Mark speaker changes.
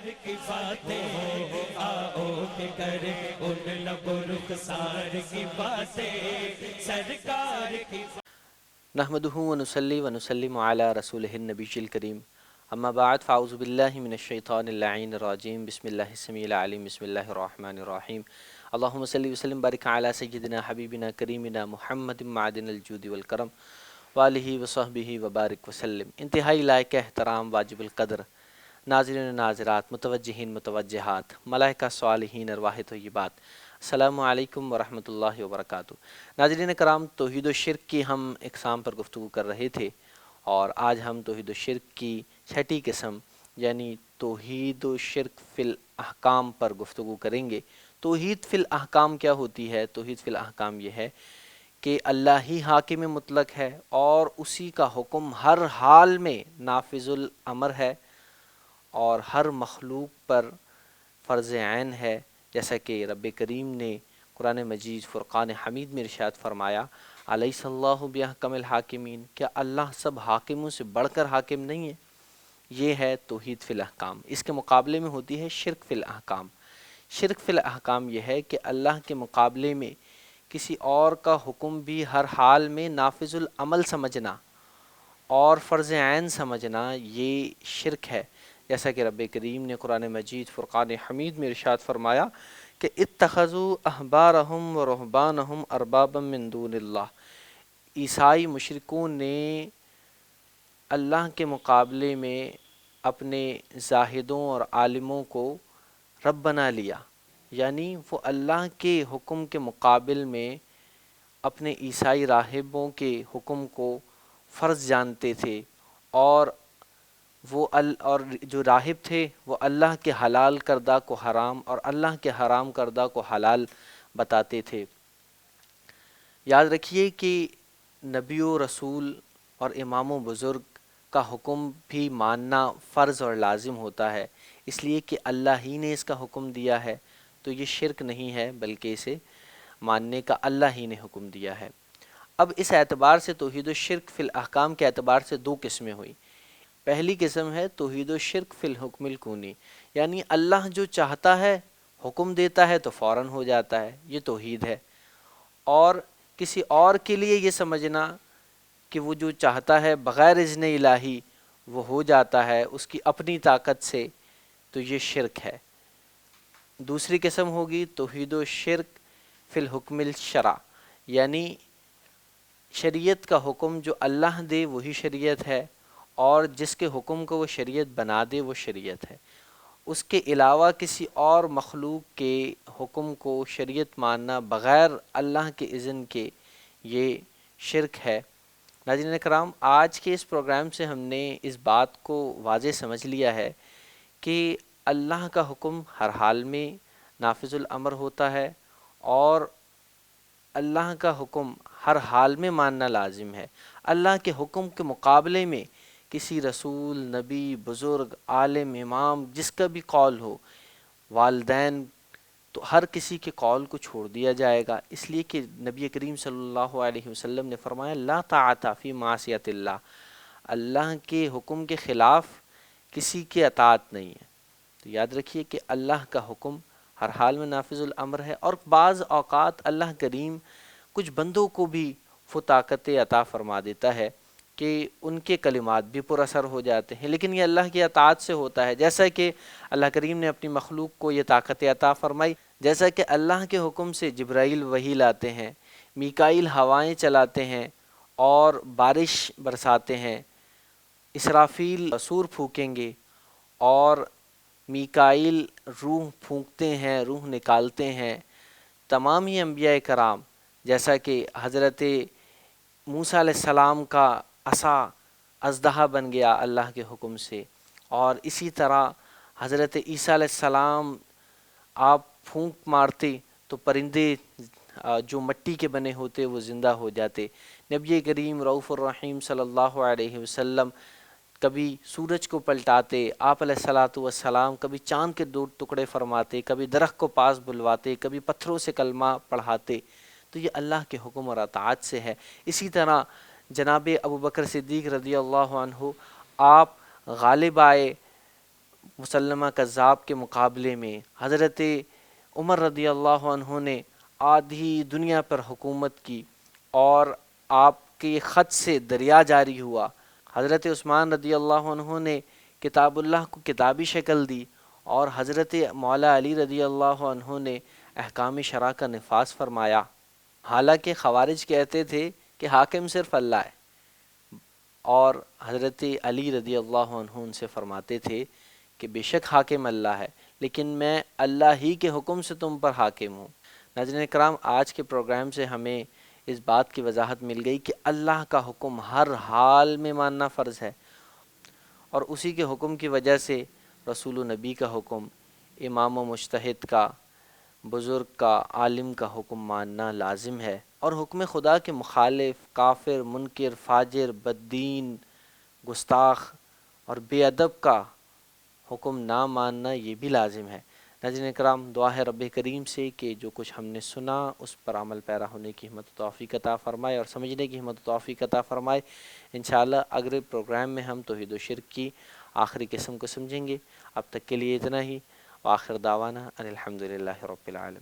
Speaker 1: کی باتیں آؤ کہ کرے ان لب رخسار کی باتیں سرکار کی
Speaker 2: نحمده ونصلي ونسلم على رسوله النبي الكريم اما بعد فاعوذ بالله من الشيطان اللعين الرجيم بسم الله السميع العليم بسم الله الرحمن الرحيم اللهم صل وسلم بارك على سيدنا حبيبنا كريمنا محمد معدن الجود والكرم وآلہ وصحبہ وبارک وسلم۔ انتہائی لائق احترام واجب القدر ناظرین و ناظرات، متوجہین متوجہات، ملائکہ صالحین، ارواح طیبات، السلام علیکم ورحمۃ اللہ وبرکاتہ۔ ناظرین کرام، توحید و شرک کی ہم اقسام پر گفتگو کر رہے تھے، اور آج ہم توحید و شرک کی چھٹی قسم یعنی توحید و شرک فی الاحکام پر گفتگو کریں گے۔ توحید فی الاحکام کیا ہوتی ہے؟ توحید فی الاحکام یہ ہے کہ اللہ ہی حاکم مطلق ہے اور اسی کا حکم ہر حال میں نافذ الامر ہے اور ہر مخلوق پر فرض عین ہے، جیسا کہ رب کریم نے قرآن مجید فرقان حمید میں ارشاد فرمایا، الیس اللہ باحکم الحاکمین، کیا اللہ سب حاکموں سے بڑھ کر حاکم نہیں ہے؟ یہ ہے توحید فی الاحکام۔ اس کے مقابلے میں ہوتی ہے شرک فی الاحکام۔ شرک فی الاحکام یہ ہے کہ اللہ کے مقابلے میں کسی اور کا حکم بھی ہر حال میں نافذ العمل سمجھنا اور فرض عین سمجھنا، یہ شرک ہے، جیسا کہ رب کریم نے قرآن مجید فرقان حمید میں ارشاد فرمایا کہ اتخذوا احبارہم و رہبانہم اربابا من دون اللہ، عیسائی مشرکون نے اللہ کے مقابلے میں اپنے زاہدوں اور عالموں کو رب بنا لیا، یعنی وہ اللہ کے حکم کے مقابل میں اپنے عیسائی راہبوں کے حکم کو فرض جانتے تھے، اور اور جو راہب تھے وہ اللہ کے حلال کردہ کو حرام اور اللہ کے حرام کردہ کو حلال بتاتے تھے۔ یاد رکھیے کہ نبی و رسول اور امام و بزرگ کا حکم بھی ماننا فرض اور لازم ہوتا ہے، اس لیے کہ اللہ ہی نے اس کا حکم دیا ہے، تو یہ شرک نہیں ہے بلکہ اسے ماننے کا اللہ ہی نے حکم دیا ہے۔ اب اس اعتبار سے توحید و شرک فی الاحکام کے اعتبار سے دو قسمیں ہوئی۔ پہلی قسم ہے توحید و شرک فی الحکم الکونی، یعنی اللہ جو چاہتا ہے حکم دیتا ہے تو فوراً ہو جاتا ہے، یہ توحید ہے، اور کسی اور کے لیے یہ سمجھنا کہ وہ جو چاہتا ہے بغیر اذن الہی وہ ہو جاتا ہے اس کی اپنی طاقت سے، تو یہ شرک ہے۔ دوسری قسم ہوگی توحید و شرک فی الحکم الشرع، یعنی شریعت کا حکم جو اللہ دے وہی شریعت ہے، اور جس کے حکم کو وہ شریعت بنا دے وہ شریعت ہے، اس کے علاوہ کسی اور مخلوق کے حکم کو شریعت ماننا بغیر اللہ کے اذن کے، یہ شرک ہے۔ ناظرین کرام، آج کے اس پروگرام سے ہم نے اس بات کو واضح سمجھ لیا ہے کہ اللہ کا حکم ہر حال میں نافذ الامر ہوتا ہے، اور اللہ کا حکم ہر حال میں ماننا لازم ہے۔ اللہ کے حکم کے مقابلے میں کسی رسول، نبی، بزرگ، عالم، امام، جس کا بھی قول ہو، والدین، تو ہر کسی کے قول کو چھوڑ دیا جائے گا، اس لیے کہ نبی کریم صلی اللہ علیہ وسلم نے فرمایا لا طاعۃ فی معصیۃ اللہ، اللہ کے حکم کے خلاف کسی کی اطاعت نہیں ہے۔ تو یاد رکھیے کہ اللہ کا حکم ہر حال میں نافذ الامر ہے، اور بعض اوقات اللہ کریم کچھ بندوں کو بھی وہ طاقت عطا فرما دیتا ہے کہ ان کے کلمات بھی پر اثر ہو جاتے ہیں، لیکن یہ اللہ کی اطاعت سے ہوتا ہے، جیسا کہ اللہ کریم نے اپنی مخلوق کو یہ طاقت عطا فرمائی، جیسا کہ اللہ کے حکم سے جبرائیل وحی لاتے ہیں، میکائیل ہوائیں چلاتے ہیں اور بارش برساتے ہیں، اسرافیل سور پھونکیں گے، اور میکائیل روح پھونکتے ہیں، روح نکالتے ہیں، تمام ہی انبیاء کرام، جیسا کہ حضرت موسیٰ علیہ السلام کا عصا اژدہا بن گیا اللہ کے حکم سے، اور اسی طرح حضرت عیسیٰ علیہ السلام آپ پھونک مارتے تو پرندے جو مٹی کے بنے ہوتے وہ زندہ ہو جاتے۔ نبی کریم رؤوف الرحیم صلی اللہ علیہ وسلم کبھی سورج کو پلٹاتے، آپ علیہ الصلاۃ والسلام کبھی چاند کے دو ٹکڑے فرماتے، کبھی درخت کو پاس بلواتے، کبھی پتھروں سے کلمہ پڑھاتے، تو یہ اللہ کے حکم اور اطاعت سے ہے۔ اسی طرح جناب ابو بکر صدیق رضی اللہ عنہ، آپ غالب آئے مسلمہ کذاب کے مقابلے میں حضرت عمر رضی اللہ عنہ نے آدھی دنیا پر حکومت کی اور آپ کے خط سے دریا جاری ہوا. حضرت عثمان رضی اللہ عنہ نے کتاب اللہ کو کتابی شکل دی اور حضرت مولا علی رضی اللہ عنہ نے احکام شرع کا نفاذ فرمایا. حالانکہ خوارج کہتے تھے کہ حاکم صرف اللہ ہے، اور حضرت علی رضی اللہ عنہ ان سے فرماتے تھے کہ بے شک حاکم اللہ ہے، لیکن میں اللہ ہی کے حکم سے تم پر حاکم ہوں. ناظرین کرام، آج کے پروگرام سے ہمیں اس بات کی وضاحت مل گئی کہ اللہ کا حکم ہر حال میں ماننا فرض ہے، اور اسی کے حکم کی وجہ سے رسول و نبی کا حکم، امام و مجتہد کا، بزرگ کا، عالم کا حکم ماننا لازم ہے، اور حکم خدا کے مخالف، کافر، منکر، فاجر، بددین، گستاخ اور بے ادب کا حکم نہ ماننا یہ بھی لازم ہے. ناظرین اکرام، دعا ہے رب کریم سے کہ جو کچھ ہم نے سنا اس پر عمل پیرا ہونے کی ہمت و توفیق عطا فرمائے اور سمجھنے کی ہمت و توفیق عطا فرمائے. انشاءاللہ اگلے پروگرام میں ہم توحید و شرک کی آخری قسم کو سمجھیں گے. اب تک کے لیے اتنا ہی. وآخر دعوانا ان الحمدللہ رب العالمین.